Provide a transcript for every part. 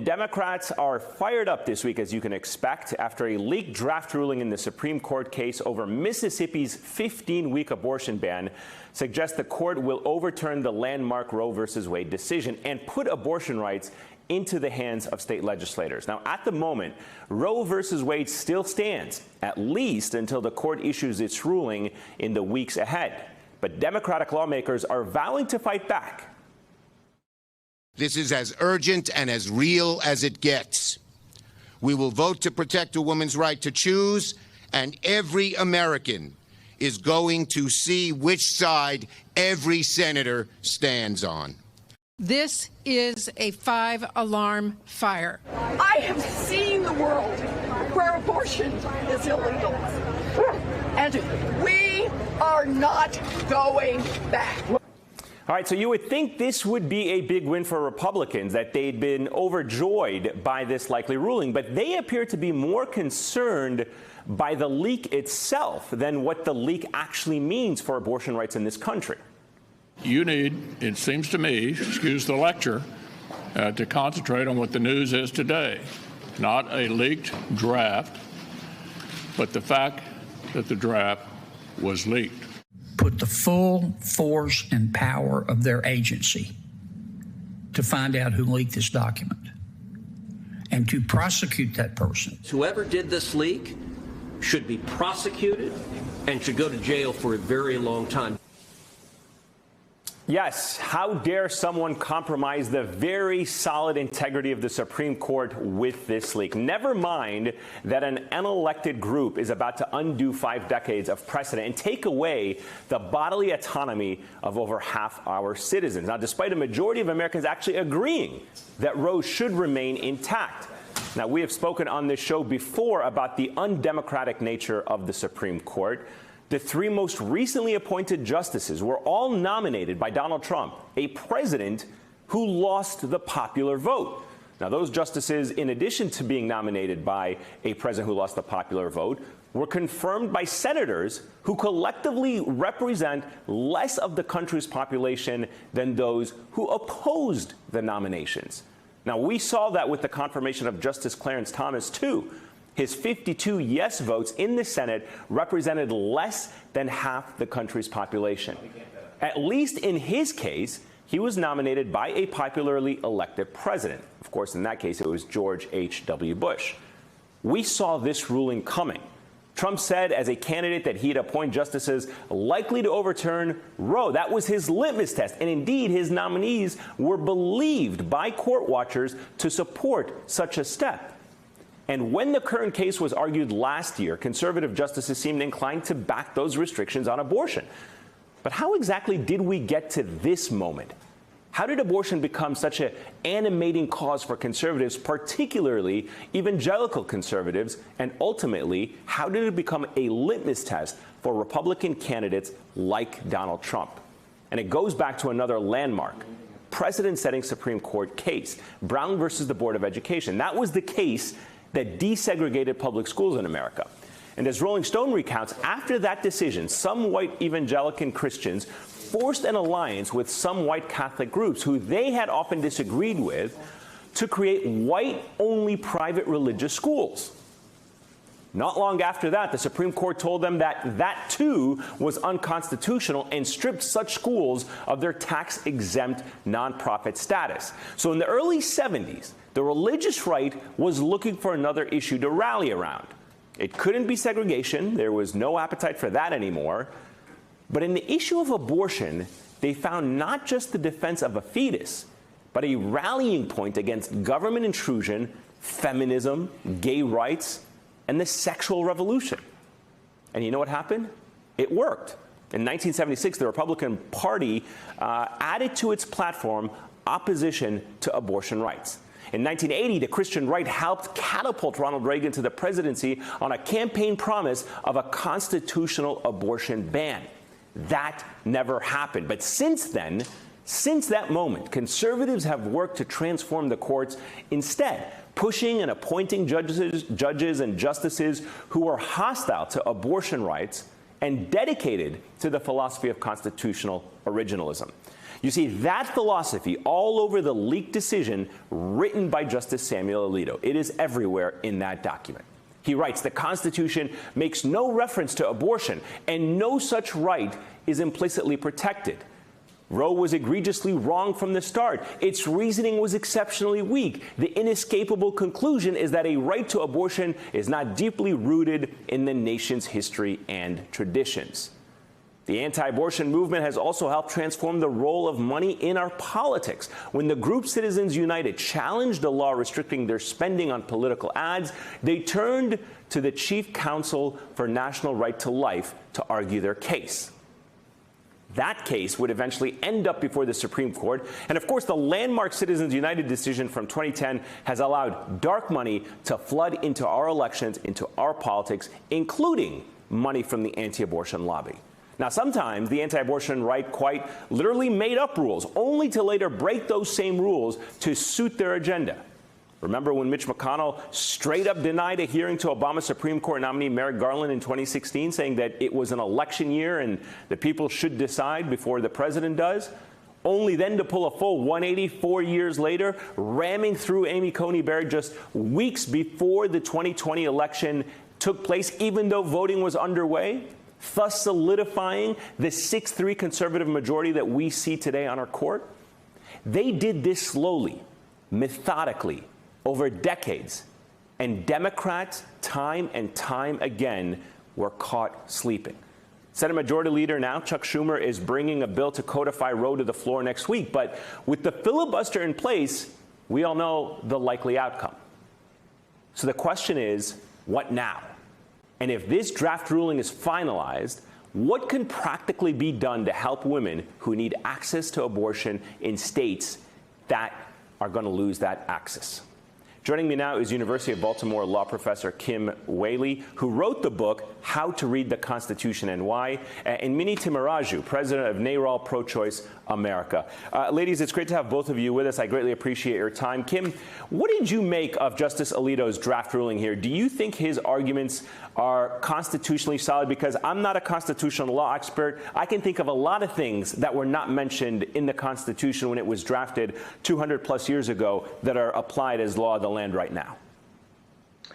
Democrats are fired up this week, as you can expect, after a leaked draft ruling in the Supreme Court case over Mississippi's 15-week abortion ban suggests the court will overturn the landmark Roe v. Wade decision and put abortion rights into the hands of state legislators. Now, at the moment, Roe v. Wade still stands, at least until the court issues its ruling in the weeks ahead. But Democratic lawmakers are vowing to fight back. This is as urgent and as real as it gets. We will vote to protect a woman's right to choose, and every American is going to see which side every senator stands on. This is a 5-alarm fire. I have seen the world where abortion is illegal, and we are not going back. All right, so you would think this would be a big win for Republicans, that they'd been overjoyed by this likely ruling, but they appear to be more concerned by the leak itself than what the leak actually means for abortion rights in this country. You need, it seems to me, excuse the lecture, to concentrate on what the news is today. Not a leaked draft, but the fact that the draft was leaked. Put the full force and power of their agency to find out who leaked this document and to prosecute that person. Whoever did this leak should be prosecuted and should go to jail for a very long time. Yes, how dare someone compromise the very solid integrity of the Supreme Court with this leak? Never mind that an unelected group is about to undo 5 decades of precedent and take away the bodily autonomy of over half our citizens. Now, despite a majority of Americans actually agreeing that Roe should remain intact. Now, we have spoken on this show before about the undemocratic nature of the Supreme Court. The 3 most recently appointed justices were all nominated by Donald Trump, a president who lost the popular vote. Now, those justices, in addition to being nominated by a president who lost the popular vote, were confirmed by senators who collectively represent less of the country's population than those who opposed the nominations. Now, we saw that with the confirmation of Justice Clarence Thomas, too. His 52 yes votes in the Senate represented less than half the country's population. At least in his case, he was nominated by a popularly elected president. Of course, in that case, it was George H.W. Bush. We saw this ruling coming. Trump said as a candidate that he'd appoint justices likely to overturn Roe. That was his litmus test. And indeed, his nominees were believed by court watchers to support such a step. And when the current case was argued last year, conservative justices seemed inclined to back those restrictions on abortion. But how exactly did we get to this moment? How did abortion become such an animating cause for conservatives, particularly evangelical conservatives? And ultimately, how did it become a litmus test for Republican candidates like Donald Trump? And it goes back to another landmark, precedent-setting Supreme Court case, Brown versus the Board of Education. That was the case that desegregated public schools in America. And as Rolling Stone recounts, after that decision, some white evangelical Christians forced an alliance with some white Catholic groups who they had often disagreed with to create white-only private religious schools. Not long after that, the Supreme Court told them that that, too, was unconstitutional and stripped such schools of their tax-exempt nonprofit status. So in the early 70s, the religious right was looking for another issue to rally around. It couldn't be segregation. There was no appetite for that anymore. But in the issue of abortion, they found not just the defense of a fetus, but a rallying point against government intrusion, feminism, gay rights, and the sexual revolution. And you know what happened? It worked. In 1976, the Republican Party added to its platform opposition to abortion rights. In 1980, the Christian right helped catapult Ronald Reagan to the presidency on a campaign promise of a constitutional abortion ban. That never happened. But since then, since that moment, conservatives have worked to transform the courts, instead pushing and appointing judges and justices who are hostile to abortion rights and dedicated to the philosophy of constitutional originalism. You see that philosophy all over the leaked decision written by Justice Samuel Alito. It is everywhere in that document. He writes, the Constitution makes no reference to abortion, and no such right is implicitly protected. Roe was egregiously wrong from the start. Its reasoning was exceptionally weak. The inescapable conclusion is that a right to abortion is not deeply rooted in the nation's history and traditions. The anti-abortion movement has also helped transform the role of money in our politics. When the group Citizens United challenged a law restricting their spending on political ads, they turned to the Chief Counsel for National Right to Life to argue their case. That case would eventually end up before the Supreme Court. And of course, the landmark Citizens United decision from 2010 has allowed dark money to flood into our elections, into our politics, including money from the anti-abortion lobby. Now, sometimes the anti-abortion right quite literally made up rules, only to later break those same rules to suit their agenda. Remember when Mitch McConnell straight up denied a hearing to Obama Supreme Court nominee Merrick Garland in 2016, saying that it was an election year and the people should decide before the president does? Only then to pull a full 180 4 years later, ramming through Amy Coney Barrett just weeks before the 2020 election took place, even though voting was underway, thus solidifying the 6-3 conservative majority that we see today on our court. They did this slowly, methodically, over decades, and Democrats, time and time again, were caught sleeping. Senate Majority Leader now, Chuck Schumer, is bringing a bill to codify Roe to the floor next week. But with the filibuster in place, we all know the likely outcome. So the question is, what now? And if this draft ruling is finalized, what can practically be done to help women who need access to abortion in states that are going to lose that access? Joining me now is University of Baltimore law professor Kim Whaley, who wrote the book, How to Read the Constitution and Why, and Mini Timaraju, president of NARAL Pro-Choice America. Ladies, it's great to have both of you with us. I greatly appreciate your time. Kim, what did you make of Justice Alito's draft ruling here? Do you think his arguments are constitutionally solid? Because I'm not a constitutional law expert. I can think of a lot of things that were not mentioned in the Constitution when it was drafted 200 plus years ago that are applied as law of the land right now.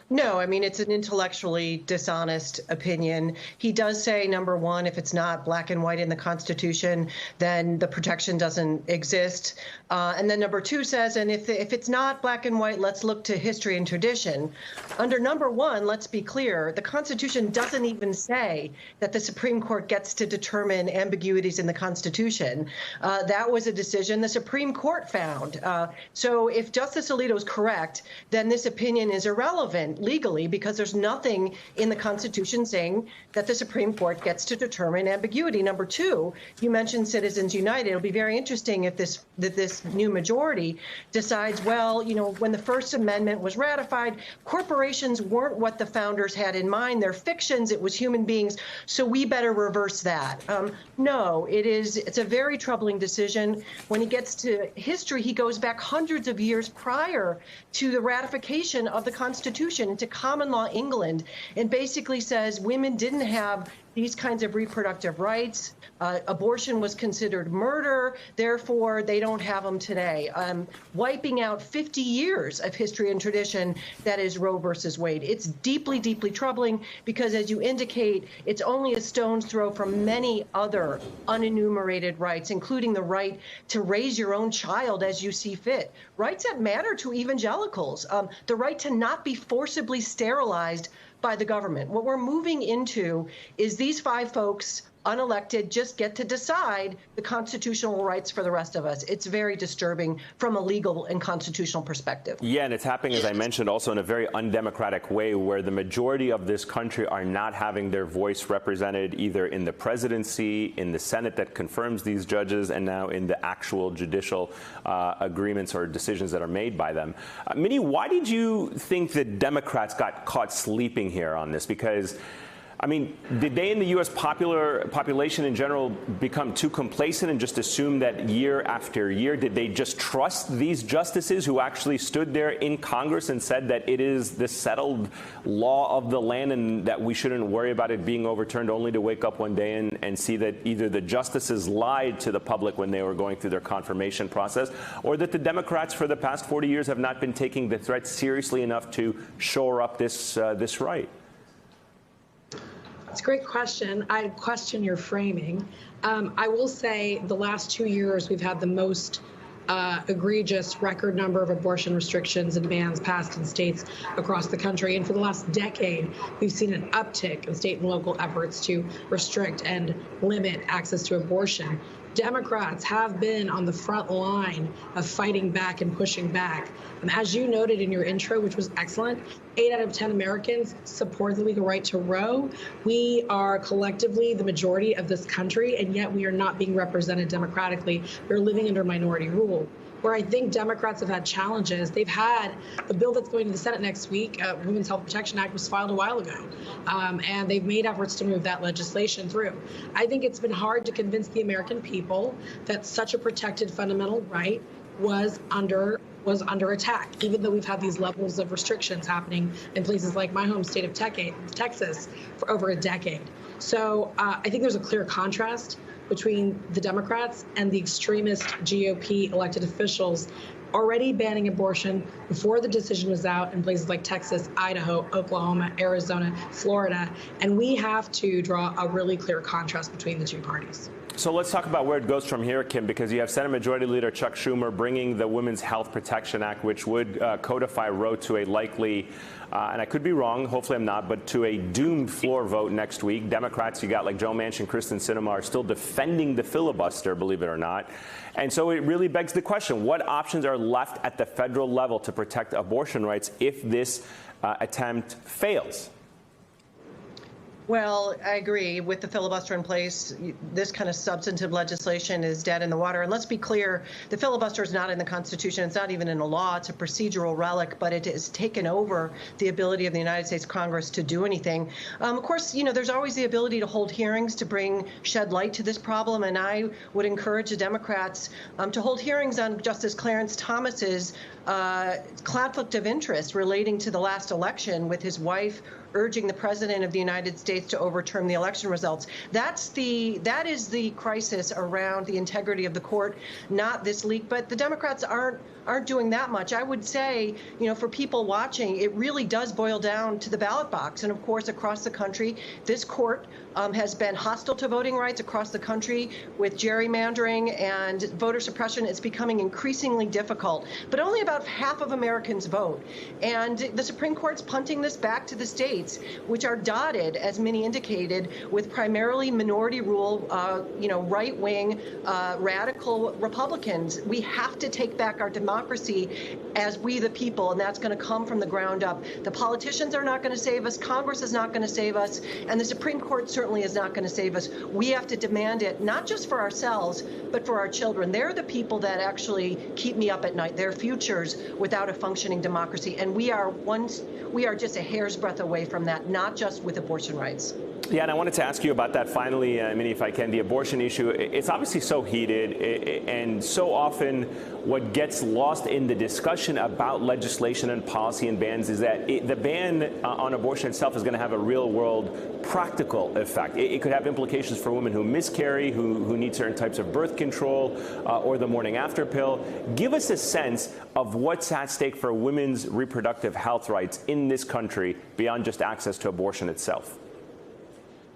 No, I mean, it's an intellectually dishonest opinion. He does say, number one, if it's not black and white in the Constitution, then the protection doesn't exist. And then number two says, and if it's not black and white, let's look to history and tradition. Under number one, let's be clear, the Constitution doesn't even say that the Supreme Court gets to determine ambiguities in the Constitution. That was a decision the Supreme Court found. So if Justice Alito is correct, then this opinion is irrelevant legally, because there's nothing in the Constitution saying that the Supreme Court gets to determine ambiguity. Number two, you mentioned Citizens United. It'll be very interesting if this new majority decides, well, you know, when the First Amendment was ratified, corporations weren't what the founders had in mind. They're fictions. It was human beings. So we better reverse that. No, it's a very troubling decision. When he gets to history, he goes back hundreds of years prior to the ratification of the Constitution into common law England, and basically says women didn't have these kinds of reproductive rights. Abortion was considered murder, therefore they don't have them today. Wiping out 50 years of history and tradition that is Roe versus Wade. It's deeply, deeply troubling because, as you indicate, it's only a stone's throw from many other unenumerated rights, including the right to raise your own child as you see fit. Rights that matter to evangelicals. The right to not be forcibly sterilized by the government. What we're moving into is these five folks, unelected, just get to decide the constitutional rights for the rest of us. It's very disturbing from a legal and constitutional perspective. Yeah, and it's happening, as I mentioned, also in a very undemocratic way, where the majority of this country are not having their voice represented either in the presidency, in the Senate that confirms these judges, and now in the actual judicial agreements or decisions that are made by them. Mini, why did you think that Democrats got caught sleeping here on this? Because I mean, did they in the U.S. population in general become too complacent and just assume that year after year? Did they just trust these justices who actually stood there in Congress and said that it is the settled law of the land and that we shouldn't worry about it being overturned, only to wake up one day and see that either the justices lied to the public when they were going through their confirmation process, or that the Democrats for the past 40 years have not been taking the threat seriously enough to shore up this right? It's a great question. I question your framing. I will say the last 2 years we've had the most egregious record number of abortion restrictions and bans passed in states across the country. And for the last decade, we've seen an uptick in state and local efforts to restrict and limit access to abortion. Democrats have been on the front line of fighting back and pushing back. As you noted in your intro, which was excellent, 8 out of 10 Americans support the legal right to Roe. We are collectively the majority of this country, and yet we are not being represented democratically. We're living under minority rule. Where I think Democrats have had challenges, they've had a bill that's going to the Senate next week, Women's Health Protection Act, was filed a while ago, and they've made efforts to move that legislation through. I think it's been hard to convince the American people that such a protected fundamental right was under attack, even though we've had these levels of restrictions happening in places like my home state of Texas for over a decade. So I think there's a clear contrast between the Democrats and the extremist GOP elected officials already banning abortion before the decision was out in places like Texas, Idaho, Oklahoma, Arizona, Florida. And we have to draw a really clear contrast between the two parties. So let's talk about where it goes from here, Kim, because you have Senate Majority Leader Chuck Schumer bringing the Women's Health Protection Act, which would codify Roe to a likely, and I could be wrong, hopefully I'm not, but to a doomed floor vote next week. Democrats, you got like Joe Manchin, Kristen Sinema, are still defending the filibuster, believe it or not. And so it really begs the question, what options are left at the federal level to protect abortion rights if this attempt fails? Well, I agree. With the filibuster in place, this kind of substantive legislation is dead in the water. And let's be clear, the filibuster is not in the Constitution. It's not even in a law. It's a procedural relic, but it has taken over the ability of the United States Congress to do anything. Of course, there's always the ability to hold hearings to shed light to this problem. And I would encourage the Democrats to hold hearings on Justice Clarence Thomas's conflict of interest relating to the last election, with his wife urging the president of the United States to overturn the election results. That is the crisis around the integrity of the court, not this leak. But the Democrats aren't doing that much. I would say, for people watching, it really does boil down to the ballot box. And of course, across the country, this court has been hostile to voting rights across the country with gerrymandering and voter suppression. It's becoming increasingly difficult. But only about half of Americans vote. And the Supreme Court's punting this back to the states, which are dotted, as many indicated, with primarily minority rule, right-wing, radical Republicans. We have to take back our democracy as we the people, and that's going to come from the ground up. The politicians are not going to save us. Congress is not going to save us. And the Supreme Court certainly is not going to save us. We have to demand it, not just for ourselves, but for our children. They're the people that actually keep me up at night. Their futures without a functioning democracy. And we are just a hair's breadth away from that, not just with abortion rights. Yeah, and I wanted to ask you about that finally, Minnie, if I can. The abortion issue, it's obviously so heated, and so often what gets lost in the discussion about legislation and policy and bans is that the ban on abortion itself is going to have a real-world practical effect. It could have implications for women who miscarry, who need certain types of birth control, or the morning after pill. Give us a sense of what's at stake for women's reproductive health rights in this country beyond just access to abortion itself.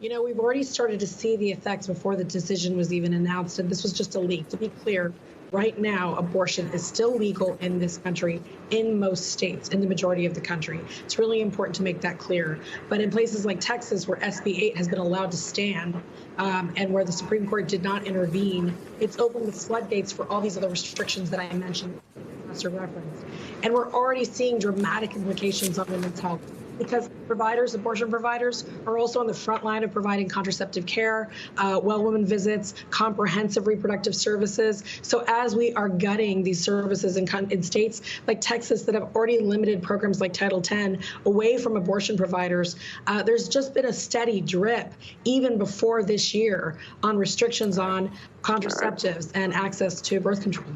We've already started to see the effects before the decision was even announced, and this was just a leak. To be clear, right now, abortion is still legal in this country, in most states, in the majority of the country. It's really important to make that clear. But in places like Texas, where SB 8 has been allowed to stand, and where the Supreme Court did not intervene, it's opened the floodgates for all these other restrictions that I mentioned, reference. And we're already seeing dramatic implications on women's health. because providers, abortion providers, are also on the front line of providing contraceptive care, well woman visits, comprehensive reproductive services. So as we are gutting these services in states like Texas that have already limited programs like Title X away from abortion providers, there's just been a steady drip, even before this year, on restrictions on contraceptives and access to birth control.